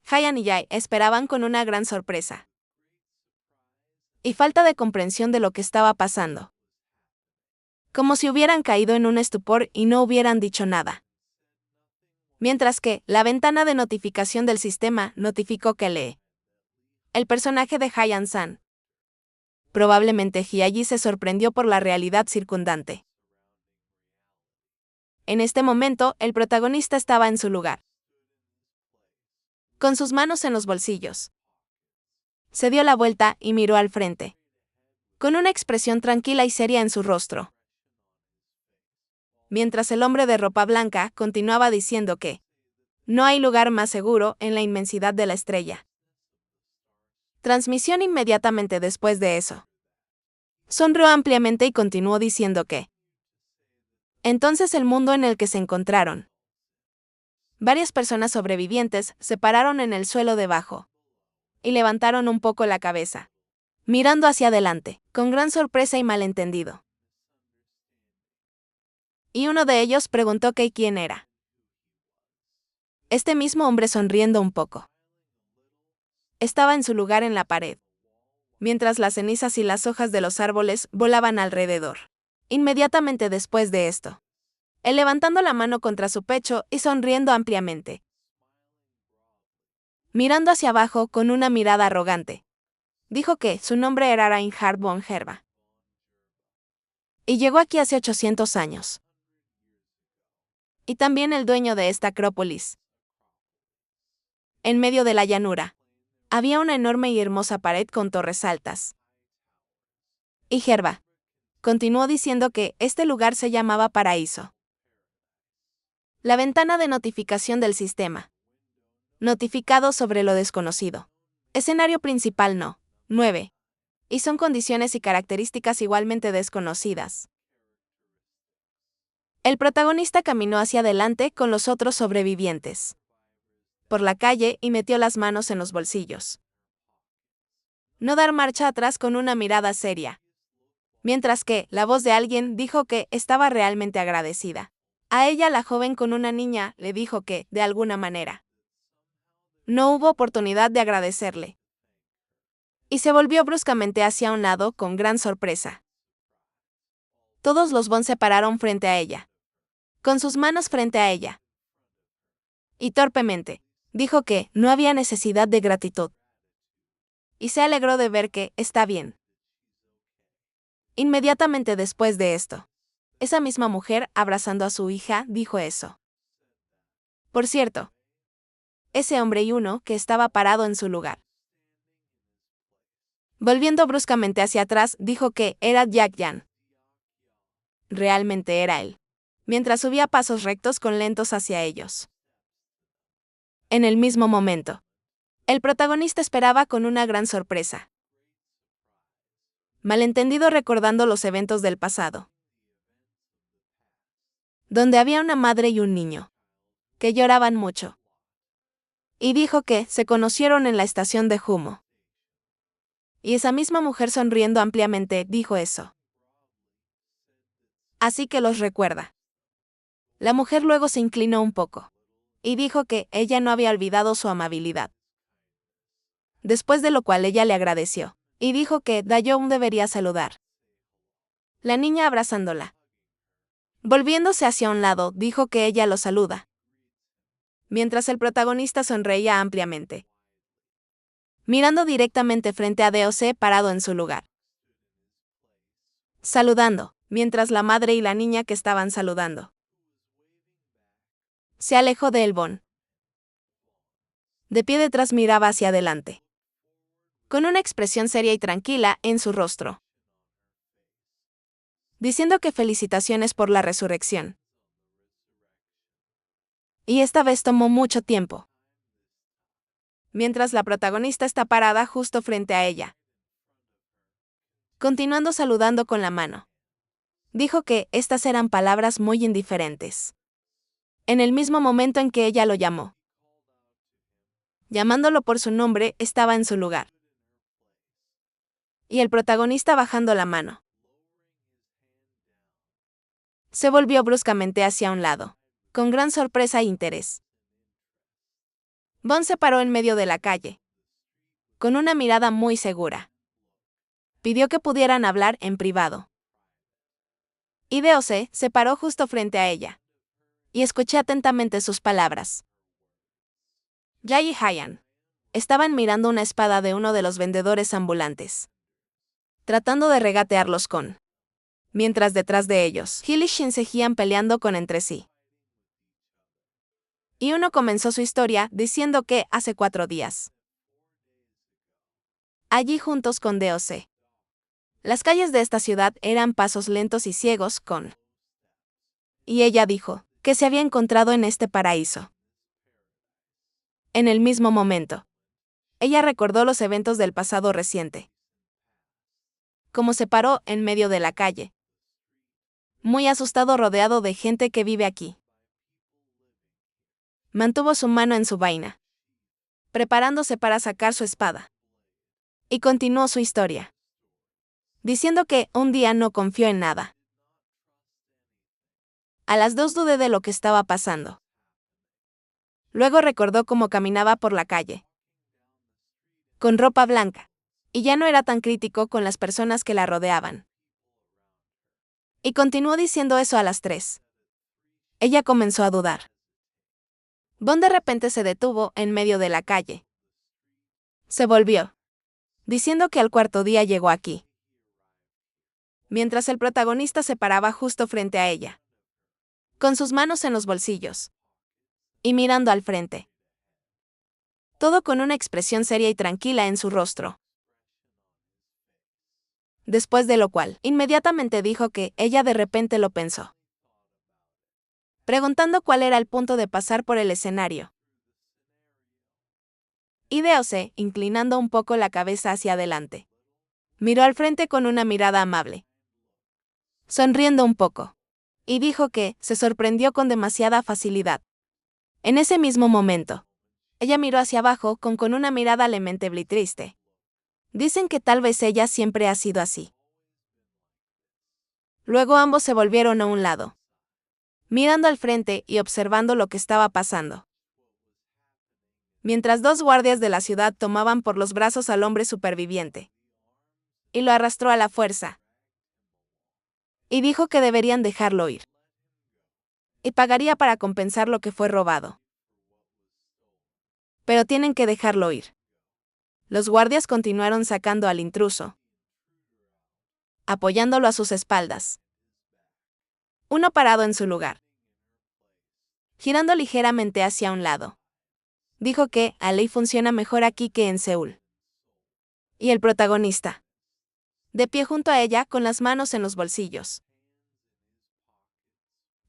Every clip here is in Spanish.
Hyan y Jae esperaban con una gran sorpresa y falta de comprensión de lo que estaba pasando. Como si hubieran caído en un estupor y no hubieran dicho nada. Mientras que, la ventana de notificación del sistema notificó que Lee, el personaje de Hyan-san. Probablemente Hyaji se sorprendió por la realidad circundante. En este momento, el protagonista estaba en su lugar, con sus manos en los bolsillos. Se dio la vuelta y miró al frente, con una expresión tranquila y seria en su rostro. Mientras el hombre de ropa blanca continuaba diciendo que no hay lugar más seguro en la inmensidad de la estrella. Transmisión inmediatamente después de eso. Sonrió ampliamente y continuó diciendo que entonces el mundo en el que se encontraron. Varias personas sobrevivientes se pararon en el suelo debajo y levantaron un poco la cabeza, mirando hacia adelante, con gran sorpresa y malentendido. Y uno de ellos preguntó que quién era. Este mismo hombre sonriendo un poco. Estaba en su lugar en la pared, mientras las cenizas y las hojas de los árboles volaban alrededor. Inmediatamente después de esto, él levantando la mano contra su pecho y sonriendo ampliamente, mirando hacia abajo con una mirada arrogante, dijo que su nombre era Reinhard von Herba. Y llegó aquí hace 800 años. Y también el dueño de esta acrópolis. En medio de la llanura, había una enorme y hermosa pared con torres altas. Y Herba continuó diciendo que este lugar se llamaba Paraíso. La ventana de notificación del sistema. Notificado sobre lo desconocido. Escenario principal no. 9. Y son condiciones y características igualmente desconocidas. El protagonista caminó hacia adelante con los otros sobrevivientes por la calle y metió las manos en los bolsillos. No dar marcha atrás con una mirada seria. Mientras que, la voz de alguien dijo que estaba realmente agradecida. A ella la joven con una niña le dijo que, de alguna manera, no hubo oportunidad de agradecerle. Y se volvió bruscamente hacia un lado con gran sorpresa. Todos los Bon se pararon frente a ella, con sus manos frente a ella. Y torpemente, dijo que no había necesidad de gratitud. Y se alegró de ver que está bien. Inmediatamente después de esto, esa misma mujer, abrazando a su hija, dijo eso. Por cierto, ese hombre y uno que estaba parado en su lugar. Volviendo bruscamente hacia atrás, dijo que era Jack Yan. Realmente era él, mientras subía pasos rectos con lentos hacia ellos. En el mismo momento, el protagonista esperaba con una gran sorpresa. Malentendido recordando los eventos del pasado, donde había una madre y un niño, que lloraban mucho. Y dijo que se conocieron en la estación de Humo. Y esa misma mujer sonriendo ampliamente dijo eso. Así que los recuerda. La mujer luego se inclinó un poco y dijo que ella no había olvidado su amabilidad. Después de lo cual ella le agradeció y dijo que Dayoun debería saludar. La niña abrazándola. Volviéndose hacia un lado, dijo que ella lo saluda. Mientras el protagonista sonreía ampliamente, mirando directamente frente a DOC parado en su lugar. Saludando, mientras la madre y la niña que estaban saludando. Se alejó de Bon. De pie detrás miraba hacia adelante, con una expresión seria y tranquila en su rostro, diciendo que felicitaciones por la resurrección. Y esta vez tomó mucho tiempo. Mientras la protagonista está parada justo frente a ella, continuando saludando con la mano. Dijo que estas eran palabras muy indiferentes. En el mismo momento en que ella lo llamó, llamándolo por su nombre, estaba en su lugar. Y el protagonista bajando la mano, se volvió bruscamente hacia un lado, con gran sorpresa e interés. Bond se paró en medio de la calle, con una mirada muy segura. Pidió que pudieran hablar en privado. Y DOC se paró justo frente a ella. Y escuché atentamente sus palabras. Jay y Hyan estaban mirando una espada de uno de los vendedores ambulantes, tratando de regatearlos con. Mientras detrás de ellos, Hill y Shin seguían peleando con entre sí. Y uno comenzó su historia diciendo que hace 4 días. Allí juntos con DOC. Las calles de esta ciudad eran pasos lentos y ciegos con. Y ella dijo que se había encontrado en este paraíso. En el mismo momento, ella recordó los eventos del pasado reciente. Como se paró en medio de la calle, muy asustado rodeado de gente que vive aquí. Mantuvo su mano en su vaina, preparándose para sacar su espada. Y continuó su historia, diciendo que un día no confió en nada. A las 2 dudé de lo que estaba pasando. Luego recordó cómo caminaba por la calle, con ropa blanca, y ya no era tan crítico con las personas que la rodeaban. Y continuó diciendo eso a las 3. Ella comenzó a dudar. Bond de repente se detuvo en medio de la calle. Se volvió, diciendo que al 4.º día llegó aquí. Mientras el protagonista se paraba justo frente a ella, con sus manos en los bolsillos, y mirando al frente. Todo con una expresión seria y tranquila en su rostro. Después de lo cual, inmediatamente dijo que ella de repente lo pensó, preguntando cuál era el punto de pasar por el escenario. Y DOC, inclinando un poco la cabeza hacia adelante, miró al frente con una mirada amable, sonriendo un poco, y dijo que se sorprendió con demasiada facilidad. En ese mismo momento, ella miró hacia abajo con una mirada lamentable y triste. Dicen que tal vez ella siempre ha sido así. Luego ambos se volvieron a un lado, mirando al frente y observando lo que estaba pasando. Mientras 2 guardias de la ciudad tomaban por los brazos al hombre superviviente, y lo arrastró a la fuerza, y dijo que deberían dejarlo ir, y pagaría para compensar lo que fue robado. Pero tienen que dejarlo ir. Los guardias continuaron sacando al intruso, apoyándolo a sus espaldas. Uno parado en su lugar, girando ligeramente hacia un lado. Dijo que la ley funciona mejor aquí que en Seúl. Y el protagonista, de pie junto a ella con las manos en los bolsillos.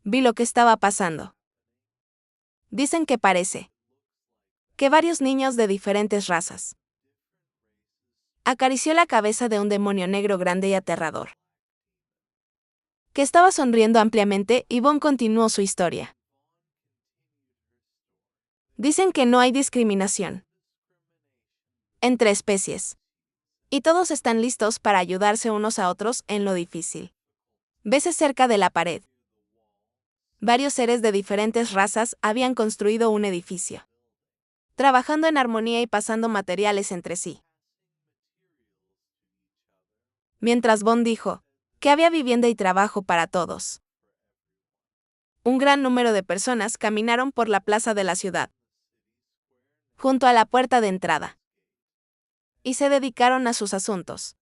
Vi lo que estaba pasando. Dicen que parece que varios niños de diferentes razas. Acarició la cabeza de un demonio negro grande y aterrador, que estaba sonriendo ampliamente, y Bond continuó su historia. Dicen que no hay discriminación entre especies, y todos están listos para ayudarse unos a otros en lo difícil. Vese cerca de la pared. Varios seres de diferentes razas habían construido un edificio, trabajando en armonía y pasando materiales entre sí. Mientras Bond dijo que había vivienda y trabajo para todos. Un gran número de personas caminaron por la plaza de la ciudad, junto a la puerta de entrada, y se dedicaron a sus asuntos.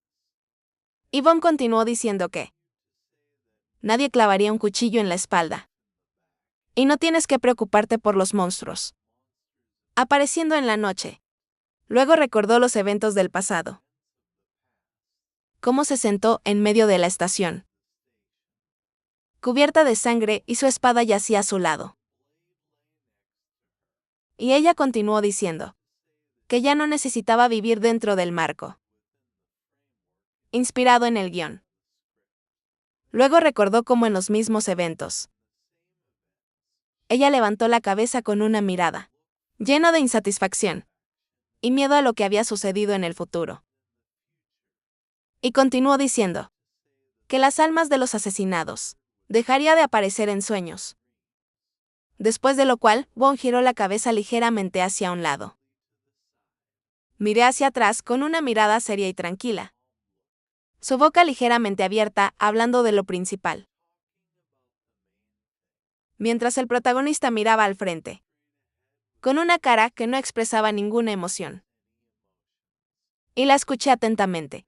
Y Bond continuó diciendo que nadie clavaría un cuchillo en la espalda. Y no tienes que preocuparte por los monstruos apareciendo en la noche. Luego recordó los eventos del pasado. Cómo se sentó en medio de la estación, cubierta de sangre, y su espada yacía a su lado. Y ella continuó diciendo que ya no necesitaba vivir dentro del marco, inspirado en el guión. Luego recordó cómo en los mismos eventos. Ella levantó la cabeza con una mirada llena de insatisfacción y miedo a lo que había sucedido en el futuro. Y continuó diciendo que las almas de los asesinados dejaría de aparecer en sueños, Después de lo cual, Von giró la cabeza ligeramente hacia un lado. Miré hacia atrás con una mirada seria y tranquila. Su boca ligeramente abierta, hablando de lo principal. Mientras el protagonista miraba al frente, con una cara que no expresaba ninguna emoción. Y la escuché atentamente.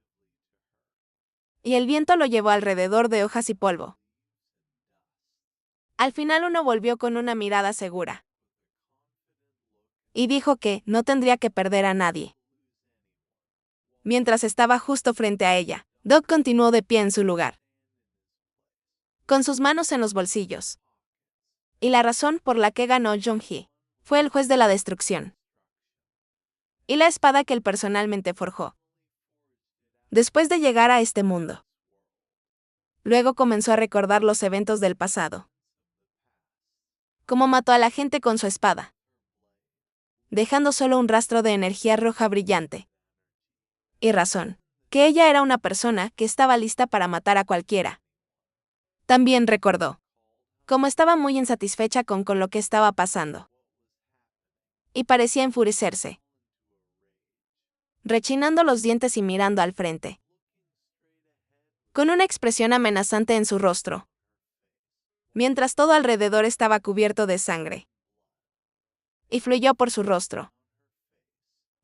Y el viento lo llevó alrededor de hojas y polvo. Al final uno volvió con una mirada segura. Y dijo que no tendría que perder a nadie. Mientras estaba justo frente a ella, Doc continuó de pie en su lugar, con sus manos en los bolsillos. Y la razón por la que ganó Jung-hee fue el juez de la destrucción. Y la espada que él personalmente forjó. Después de llegar a este mundo. Luego comenzó a recordar los eventos del pasado. Cómo mató a la gente con su espada, dejando solo un rastro de energía roja brillante. Y razón, que ella era una persona que estaba lista para matar a cualquiera. También recordó cómo estaba muy insatisfecha con lo que estaba pasando. Y parecía enfurecerse, rechinando los dientes y mirando al frente, con una expresión amenazante en su rostro, mientras todo alrededor estaba cubierto de sangre. Y fluyó por su rostro.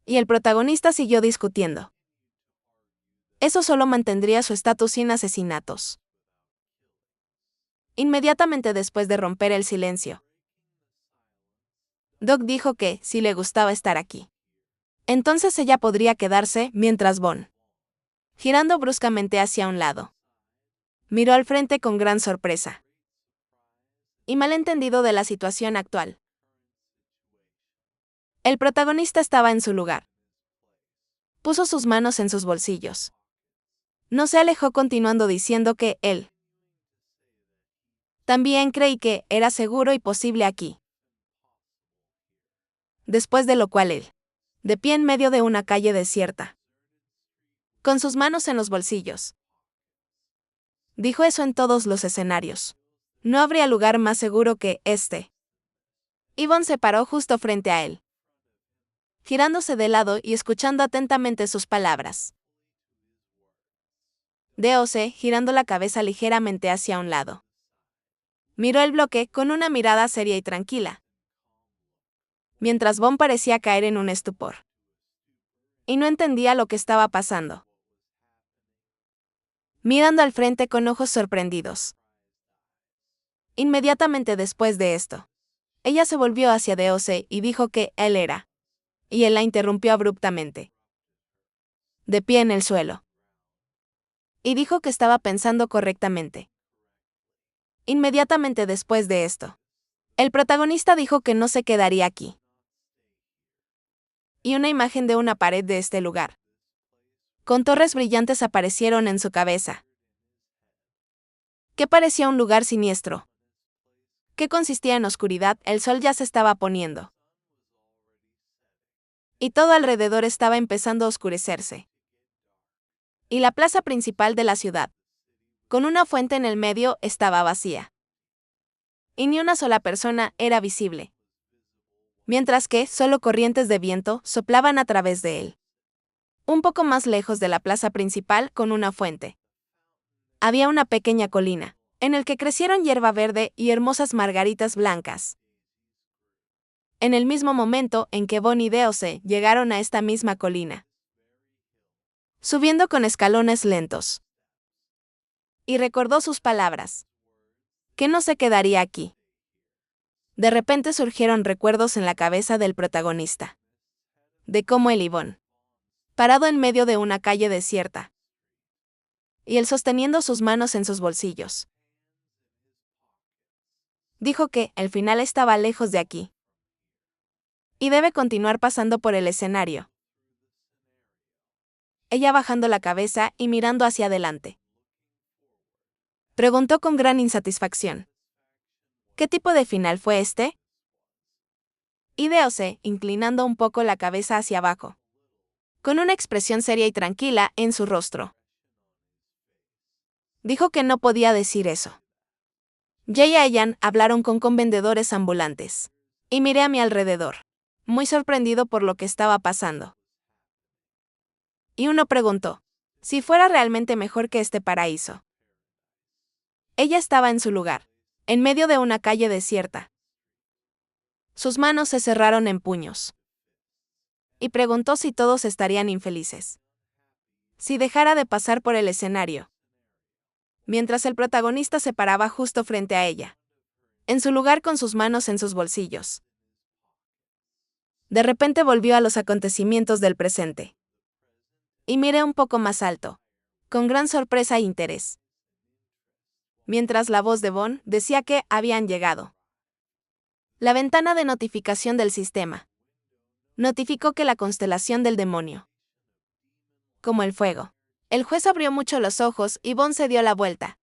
Y el protagonista siguió discutiendo. Eso solo mantendría su estatus sin asesinatos. Inmediatamente después de romper el silencio, Doc dijo que, si le gustaba estar aquí, entonces ella podría quedarse mientras Von, girando bruscamente hacia un lado, miró al frente con gran sorpresa y malentendido de la situación actual. El protagonista estaba en su lugar. Puso sus manos en sus bolsillos. No se alejó continuando diciendo que él también creí que era seguro y posible aquí. Después de lo cual él, de pie en medio de una calle desierta, con sus manos en los bolsillos, dijo eso en todos los escenarios. No habría lugar más seguro que este. Yvonne se paró justo frente a él, girándose de lado y escuchando atentamente sus palabras. DOC, girando la cabeza ligeramente hacia un lado. Miró el bloque con una mirada seria y tranquila, mientras Von parecía caer en un estupor. Y no entendía lo que estaba pasando. Mirando al frente con ojos sorprendidos. Inmediatamente después de esto, ella se volvió hacia DOC y dijo que él era. Y él la interrumpió abruptamente, de pie en el suelo. Y dijo que estaba pensando correctamente. Inmediatamente después de esto, el protagonista dijo que no se quedaría aquí. Y una imagen de una pared de este lugar, con torres brillantes, aparecieron en su cabeza. Que parecía un lugar siniestro. Que consistía en oscuridad, el sol ya se estaba poniendo. Y todo alrededor estaba empezando a oscurecerse. Y la plaza principal de la ciudad, con una fuente en el medio, estaba vacía. Y ni una sola persona era visible. Mientras que solo corrientes de viento soplaban a través de él. Un poco más lejos de la plaza principal, con una fuente, había una pequeña colina, en el que crecieron hierba verde y hermosas margaritas blancas. En el mismo momento en que Von y DOC llegaron a esta misma colina, subiendo con escalones lentos. Y recordó sus palabras. Que no se quedaría aquí. De repente surgieron recuerdos en la cabeza del protagonista. De cómo el Yvonne, parado en medio de una calle desierta, y él sosteniendo sus manos en sus bolsillos, dijo que el final estaba lejos de aquí. Y debe continuar pasando por el escenario. Ella bajando la cabeza y mirando hacia adelante. Preguntó con gran insatisfacción. ¿Qué tipo de final fue este? Y DOC, inclinando un poco la cabeza hacia abajo, con una expresión seria y tranquila en su rostro. Dijo que no podía decir eso. Jay y Ayan hablaron con vendedores ambulantes. Y miré a mi alrededor, muy sorprendido por lo que estaba pasando. Y uno preguntó, si fuera realmente mejor que este paraíso. Ella estaba en su lugar, en medio de una calle desierta. Sus manos se cerraron en puños. Y preguntó si todos estarían infelices. Si dejara de pasar por el escenario. Mientras el protagonista se paraba justo frente a ella. En su lugar con sus manos en sus bolsillos. De repente volvió a los acontecimientos del presente. Y miré un poco más alto. Con gran sorpresa e interés. Mientras la voz de Bond decía que habían llegado. La ventana de notificación del sistema. Notificó que la constelación del demonio. Como el fuego. El juez abrió mucho los ojos y Bond se dio la vuelta.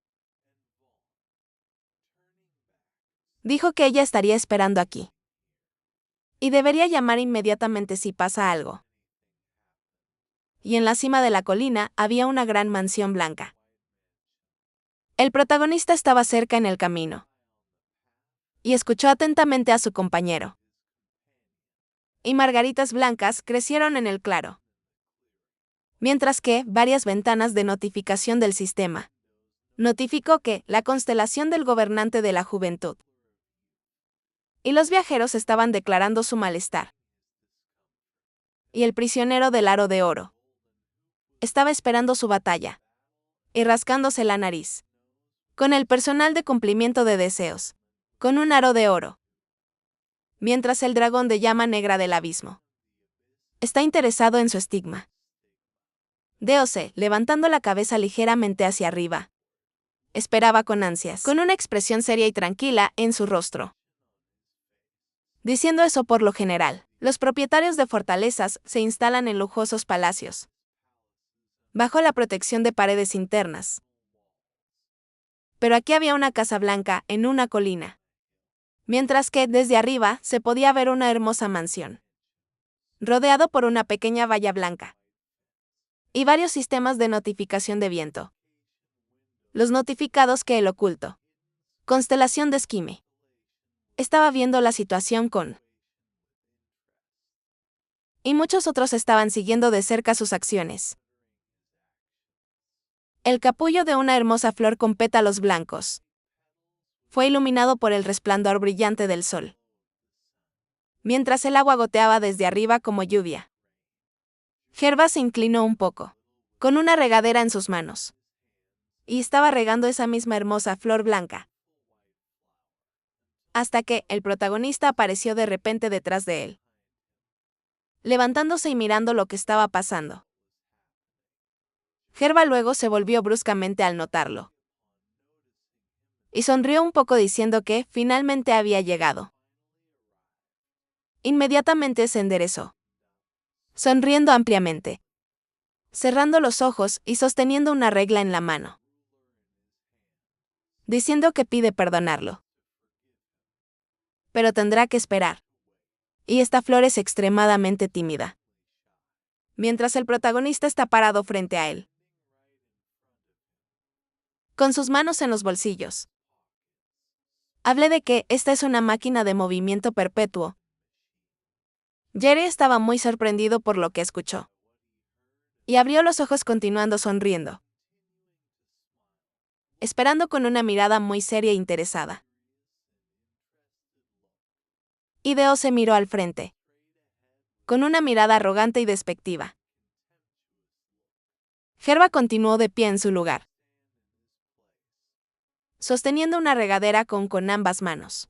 Dijo que ella estaría esperando aquí. Y debería llamar inmediatamente si pasa algo. Y en la cima de la colina había una gran mansión blanca. El protagonista estaba cerca en el camino. Y escuchó atentamente a su compañero. Y margaritas blancas crecieron en el claro. Mientras que varias ventanas de notificación del sistema. Notificó que la constelación del gobernante de la juventud. Y los viajeros estaban declarando su malestar. Y el prisionero del aro de oro. Estaba esperando su batalla. Y rascándose la nariz. Con el personal de cumplimiento de deseos. Con un aro de oro. Mientras el dragón de llama negra del abismo. Está interesado en su estigma. DOC, levantando la cabeza ligeramente hacia arriba. Esperaba con ansias, con una expresión seria y tranquila en su rostro. Diciendo eso por lo general, los propietarios de fortalezas se instalan en lujosos palacios. Bajo la protección de paredes internas. Pero aquí había una casa blanca en una colina. Mientras que, desde arriba, se podía ver una hermosa mansión. Rodeado por una pequeña valla blanca. Y varios sistemas de notificación de viento. Los notificados que el oculto. Constelación de Esquime. Estaba viendo la situación con. Y muchos otros estaban siguiendo de cerca sus acciones. El capullo de una hermosa flor con pétalos blancos. Fue iluminado por el resplandor brillante del sol. Mientras el agua goteaba desde arriba como lluvia. Gerva se inclinó un poco. Con una regadera en sus manos. Y estaba regando esa misma hermosa flor blanca. Hasta que el protagonista apareció de repente detrás de él. Levantándose y mirando lo que estaba pasando. Gerva luego se volvió bruscamente al notarlo. Y sonrió un poco diciendo que finalmente había llegado. Inmediatamente se enderezó. Sonriendo ampliamente. Cerrando los ojos y sosteniendo una regla en la mano. Diciendo que pide perdonarlo. Pero tendrá que esperar. Y esta flor es extremadamente tímida. Mientras el protagonista está parado frente a él. Con sus manos en los bolsillos. Hablé de que esta es una máquina de movimiento perpetuo. Jerry estaba muy sorprendido por lo que escuchó. Y abrió los ojos continuando sonriendo. Esperando con una mirada muy seria e interesada. Ideo se miró al frente. Con una mirada arrogante y despectiva. Gerva continuó de pie en su lugar. Sosteniendo una regadera con ambas manos.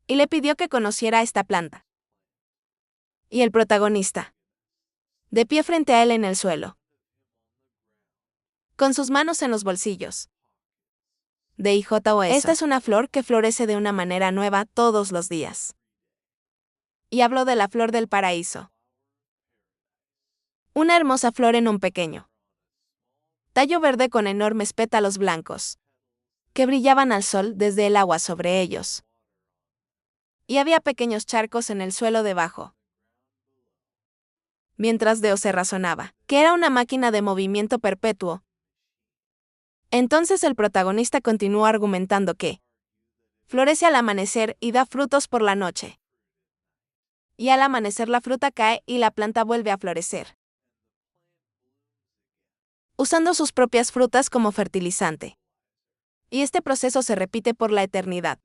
Y le pidió que conociera esta planta. Y el protagonista. De pie frente a él en el suelo. Con sus manos en los bolsillos. DIJOS. Esta es una flor que florece de una manera nueva todos los días. Y habló de la flor del paraíso. Una hermosa flor en un pequeño tallo verde con enormes pétalos blancos, que brillaban al sol desde el agua sobre ellos. Y había pequeños charcos en el suelo debajo. Mientras Deo se razonaba, que era una máquina de movimiento perpetuo. Entonces el protagonista continuó argumentando que Florece al amanecer y da frutos por la noche. Y al amanecer la fruta cae y la planta vuelve a florecer, usando sus propias frutas como fertilizante. Y este proceso se repite por la eternidad.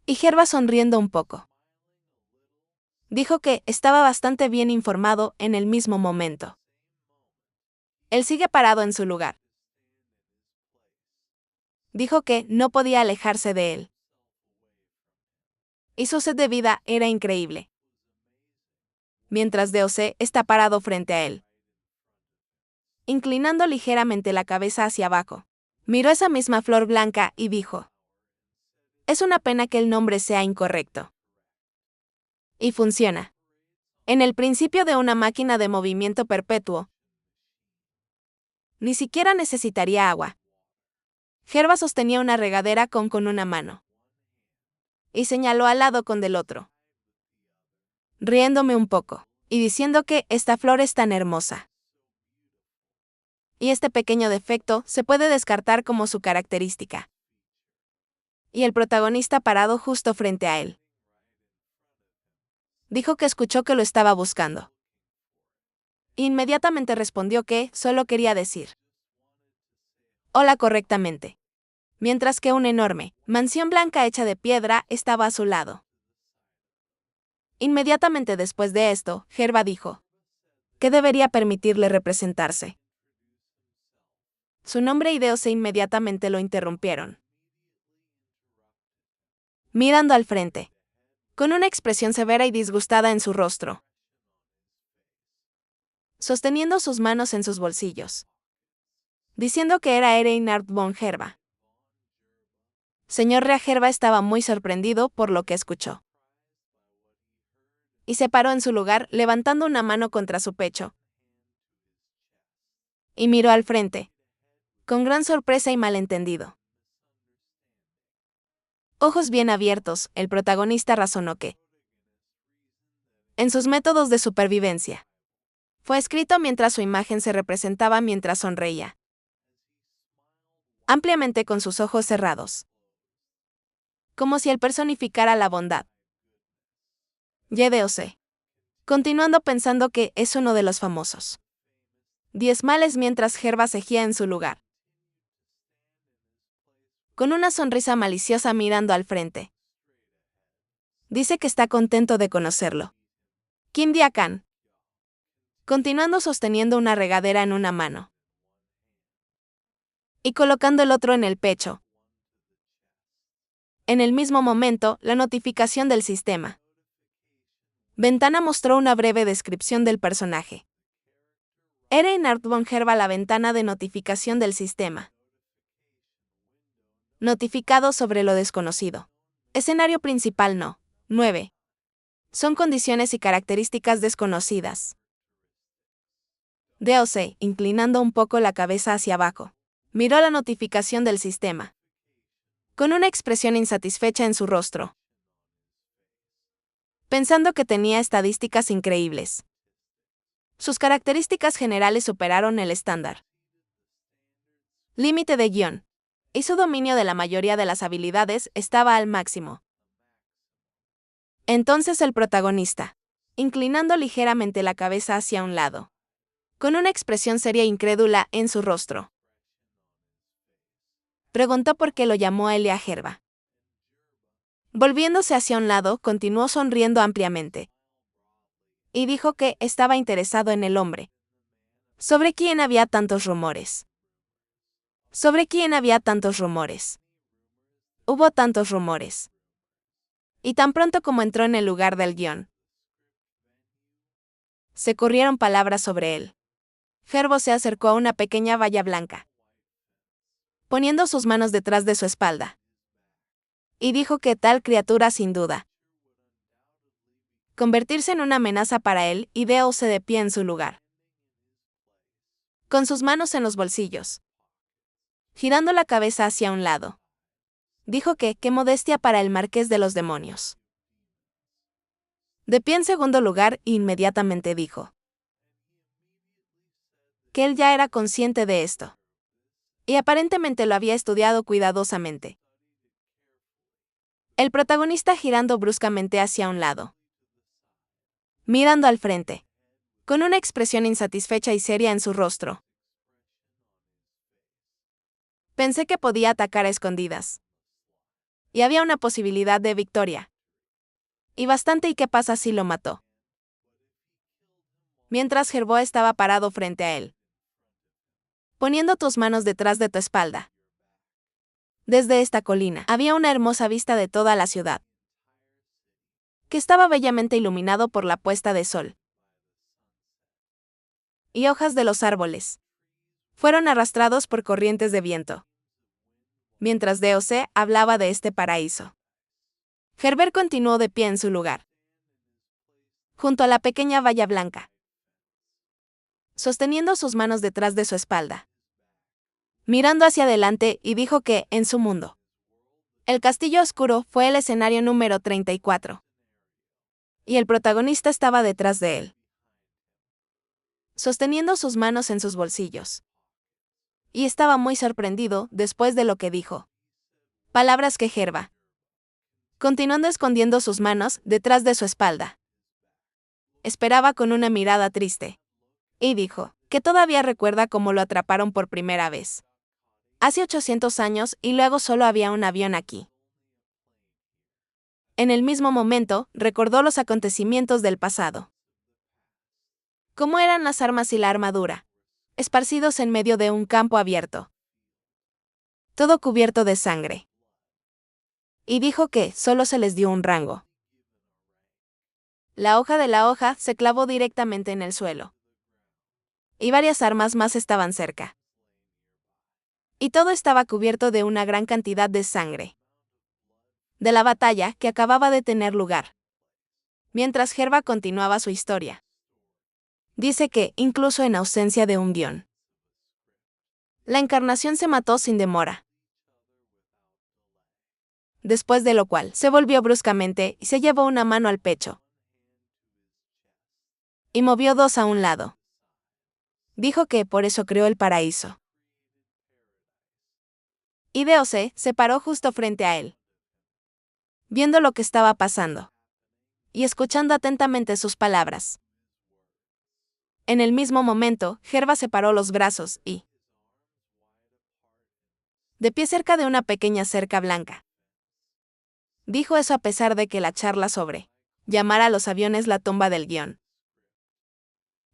Y Gerva, sonriendo un poco, dijo que estaba bastante bien informado en el mismo momento. Él sigue parado en su lugar. Dijo que no podía alejarse de él. Y su sed de vida era increíble. Mientras DOC está parado frente a él, inclinando ligeramente la cabeza hacia abajo, miró esa misma flor blanca y dijo: es una pena que el nombre sea incorrecto. Y funciona. En el principio de una máquina de movimiento perpetuo, ni siquiera necesitaría agua. Gerva sostenía una regadera con una mano y señaló al lado con del otro, riéndome un poco y diciendo que esta flor es tan hermosa. Y este pequeño defecto se puede descartar como su característica. Y el protagonista, parado justo frente a él, dijo que escuchó que lo estaba buscando. Inmediatamente respondió que solo quería decir hola correctamente, mientras que una enorme mansión blanca hecha de piedra estaba a su lado. Inmediatamente después de esto, Gerva dijo que debería permitirle representarse. Su nombre y DOC inmediatamente lo interrumpieron, mirando al frente, con una expresión severa y disgustada en su rostro, sosteniendo sus manos en sus bolsillos, diciendo que era Reinhard von Gerva. Señor Rea Gerva estaba muy sorprendido por lo que escuchó. Y se paró en su lugar, levantando una mano contra su pecho. Y miró al frente, con gran sorpresa y malentendido. Ojos bien abiertos, el protagonista razonó que, en sus métodos de supervivencia, fue escrito mientras su imagen se representaba mientras sonreía, ampliamente con sus ojos cerrados, como si él personificara la bondad. YDOC. Continuando pensando que es uno de los famosos 10 males mientras Gerva seguía en su lugar, con una sonrisa maliciosa mirando al frente. Dice que está contento de conocerlo. Kim Dia-kan. Continuando sosteniendo una regadera en una mano y colocando el otro en el pecho. En el mismo momento, la notificación del sistema. Ventana mostró una breve descripción del personaje. Reinhard von Gerva, la ventana de notificación del sistema. Notificado sobre lo desconocido. Escenario principal no. 9. Son condiciones y características desconocidas. DOC, inclinando un poco la cabeza hacia abajo, miró la notificación del sistema, con una expresión insatisfecha en su rostro, pensando que tenía estadísticas increíbles. Sus características generales superaron el estándar límite de guión, y su dominio de la mayoría de las habilidades estaba al máximo. Entonces el protagonista, inclinando ligeramente la cabeza hacia un lado, con una expresión seria e incrédula en su rostro, preguntó por qué lo llamó a Elia Gerva. Volviéndose hacia un lado, continuó sonriendo ampliamente, y dijo que estaba interesado en el hombre, sobre quien había tantos rumores. ¿Sobre quién había tantos rumores? Hubo tantos rumores. Y tan pronto como entró en el lugar del guión, se corrieron palabras sobre él. Gervo se acercó a una pequeña valla blanca, poniendo sus manos detrás de su espalda, y dijo que tal criatura sin duda convertirse en una amenaza para él, y DOC de pie en su lugar, con sus manos en los bolsillos, girando la cabeza hacia un lado. Dijo que, qué modestia para el marqués de los demonios. De pie en segundo lugar, inmediatamente dijo que él ya era consciente de esto. y aparentemente lo había estudiado cuidadosamente. El protagonista girando bruscamente hacia un lado, mirando al frente, con una expresión insatisfecha y seria en su rostro. Pensé que podía atacar a escondidas. Y había una posibilidad de victoria. Y bastante, ¿y qué pasa si lo mató? Mientras Gerboa estaba parado frente a él, poniendo tus manos detrás de tu espalda. Desde esta colina había una hermosa vista de toda la ciudad, que estaba bellamente iluminado por la puesta de sol. Y hojas de los árboles fueron arrastrados por corrientes de viento. Mientras DOC hablaba de este paraíso, Herbert continuó de pie en su lugar, junto a la pequeña valla blanca, sosteniendo sus manos detrás de su espalda, mirando hacia adelante, y dijo que, en su mundo, el castillo oscuro fue el escenario número 34. Y el protagonista estaba detrás de él, sosteniendo sus manos en sus bolsillos. Y estaba muy sorprendido después de lo que dijo. Palabras que Gerba, continuando escondiendo sus manos detrás de su espalda, esperaba con una mirada triste. Y dijo que todavía recuerda cómo lo atraparon por primera vez. Hace 800 años, y luego solo había un avión aquí. En el mismo momento, recordó los acontecimientos del pasado. Cómo eran las armas y la armadura, esparcidos en medio de un campo abierto, todo cubierto de sangre. Y dijo que solo se les dio un rango. La hoja de la hoja se clavó directamente en el suelo. Y varias armas más estaban cerca. Y todo estaba cubierto de una gran cantidad de sangre, de la batalla que acababa de tener lugar. Mientras Gerba continuaba su historia, dice que, incluso en ausencia de un guión, la encarnación se mató sin demora. Después de lo cual, se volvió bruscamente y se llevó una mano al pecho. Y movió dos a un lado. Dijo que por eso creó el paraíso. Y DOC se paró justo frente a él, viendo lo que estaba pasando, y escuchando atentamente sus palabras. En el mismo momento, Gerba separó los brazos y, de pie cerca de una pequeña cerca blanca, dijo eso a pesar de que la charla sobre llamar a los aviones la tumba del guión.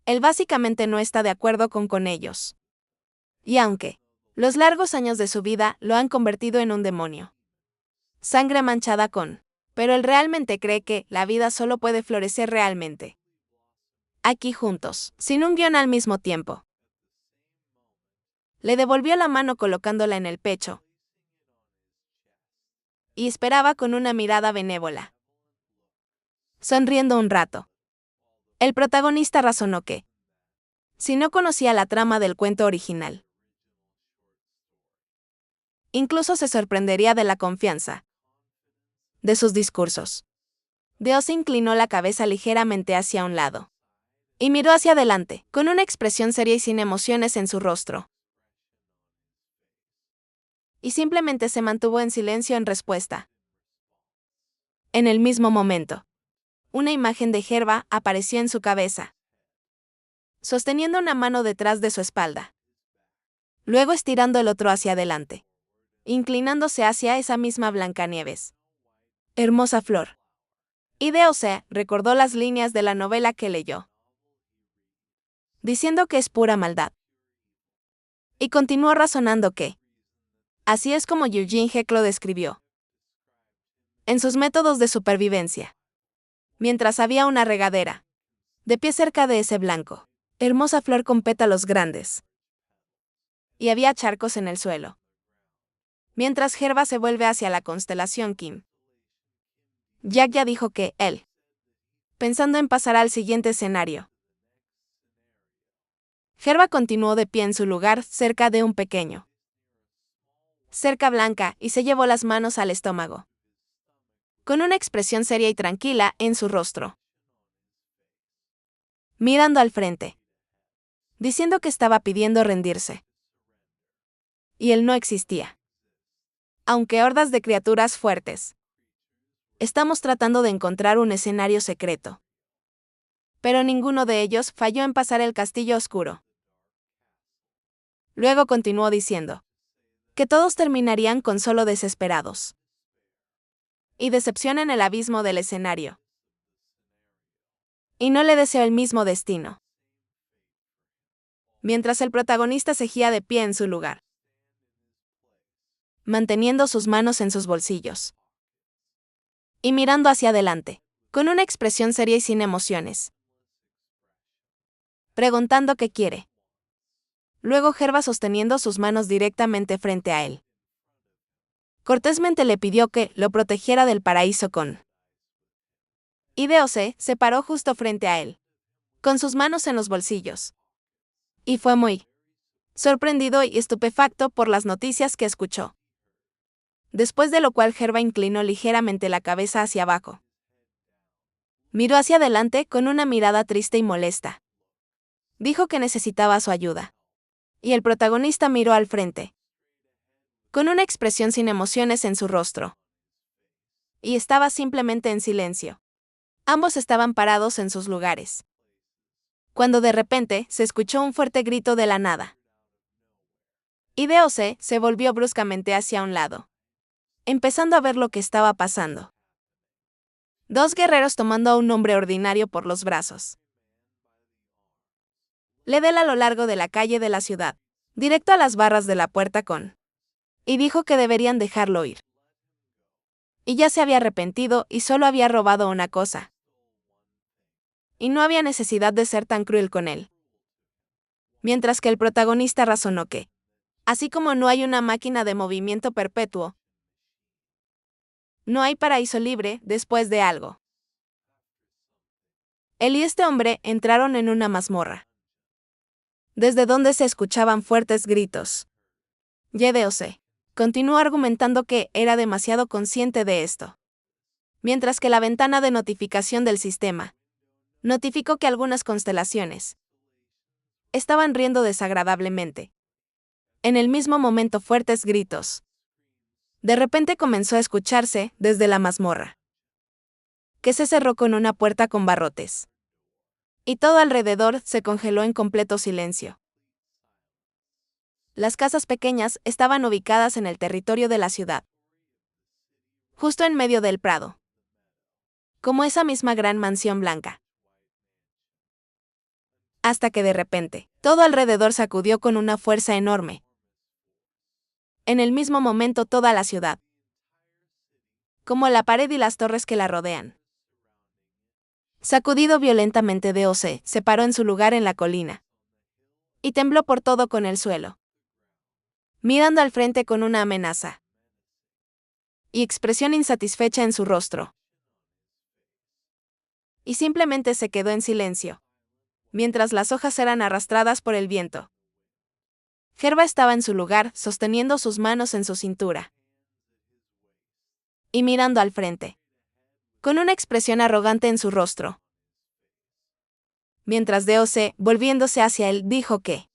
Él básicamente no está de acuerdo con ellos. Y aunque los largos años de su vida lo han convertido en un demonio, sangre manchada con, pero él realmente cree que la vida solo puede florecer realmente aquí juntos, sin un guión al mismo tiempo. Le devolvió la mano colocándola en el pecho, y esperaba con una mirada benévola. Sonriendo un rato, el protagonista razonó que, si no conocía la trama del cuento original, incluso se sorprendería de la confianza de sus discursos. Dios inclinó la cabeza ligeramente hacia un lado y miró hacia adelante, con una expresión seria y sin emociones en su rostro. Y simplemente se mantuvo en silencio en respuesta. En el mismo momento, una imagen de Gerba apareció en su cabeza, sosteniendo una mano detrás de su espalda, luego estirando el otro hacia adelante, inclinándose hacia esa misma Blancanieves. Hermosa flor. Y DOC recordó las líneas de la novela que leyó, diciendo que es pura maldad. Y continuó razonando que, así es como Eugene Heck lo describió en sus métodos de supervivencia. Mientras había una regadera, de pie cerca de ese blanco, hermosa flor con pétalos grandes. Y había charcos en el suelo. Mientras Gerba se vuelve hacia la constelación Kim, Jack ya dijo que él, pensando en pasar al siguiente escenario. Gerba continuó de pie en su lugar cerca de un pequeño cerca blanca y se llevó las manos al estómago, con una expresión seria y tranquila en su rostro, mirando al frente, diciendo que estaba pidiendo rendirse. y él no existía. Aunque hordas de criaturas fuertes. Estamos tratando de encontrar un escenario secreto. Pero ninguno de ellos falló en pasar el castillo oscuro. Luego continuó diciendo que todos terminarían con solo desesperados y decepción en el abismo del escenario. Y no le deseo el mismo destino. Mientras el protagonista seguía de pie en su lugar, manteniendo sus manos en sus bolsillos y mirando hacia adelante, con una expresión seria y sin emociones, preguntando qué quiere. Luego Gerva sosteniendo sus manos directamente frente a él. Cortésmente le pidió que lo protegiera del paraíso con. Y D.O.C. se paró justo frente a él, con sus manos en los bolsillos. Y fue muy sorprendido y estupefacto por las noticias que escuchó. Después de lo cual Gerva inclinó ligeramente la cabeza hacia abajo. Miró hacia adelante con una mirada triste y molesta. Dijo que necesitaba su ayuda. Y el protagonista miró al frente, con una expresión sin emociones en su rostro. Y estaba simplemente en silencio. Ambos estaban parados en sus lugares. Cuando de repente se escuchó un fuerte grito de la nada. Y D.O.C. se volvió bruscamente hacia un lado, empezando a ver lo que estaba pasando. Dos guerreros tomando a un hombre ordinario por los brazos. Le dio a lo largo de la calle de la ciudad, directo a las barras de la puerta con. Y dijo que deberían dejarlo ir. Y ya se había arrepentido y solo había robado una cosa. Y no había necesidad de ser tan cruel con él. Mientras que el protagonista razonó que, así como no hay una máquina de movimiento perpetuo, no hay paraíso libre después de algo. Él y este hombre entraron en una mazmorra, desde donde se escuchaban fuertes gritos. Y.D.O.C. continuó argumentando que era demasiado consciente de esto. Mientras que la ventana de notificación del sistema notificó que algunas constelaciones estaban riendo desagradablemente. En el mismo momento fuertes gritos. De repente comenzó a escucharse desde la mazmorra, que se cerró con una puerta con barrotes. Y todo alrededor se congeló en completo silencio. Las casas pequeñas estaban ubicadas en el territorio de la ciudad, justo en medio del prado, como esa misma gran mansión blanca. Hasta que de repente, todo alrededor sacudió con una fuerza enorme. En el mismo momento toda la ciudad, como la pared y las torres que la rodean. Sacudido violentamente D.O.C. se paró en su lugar en la colina. Y tembló por todo con el suelo, mirando al frente con una amenaza y expresión insatisfecha en su rostro. Y simplemente se quedó en silencio, mientras las hojas eran arrastradas por el viento. Gerva estaba en su lugar, sosteniendo sus manos en su cintura y mirando al frente, con una expresión arrogante en su rostro. Mientras D.O.C., volviéndose hacia él, dijo que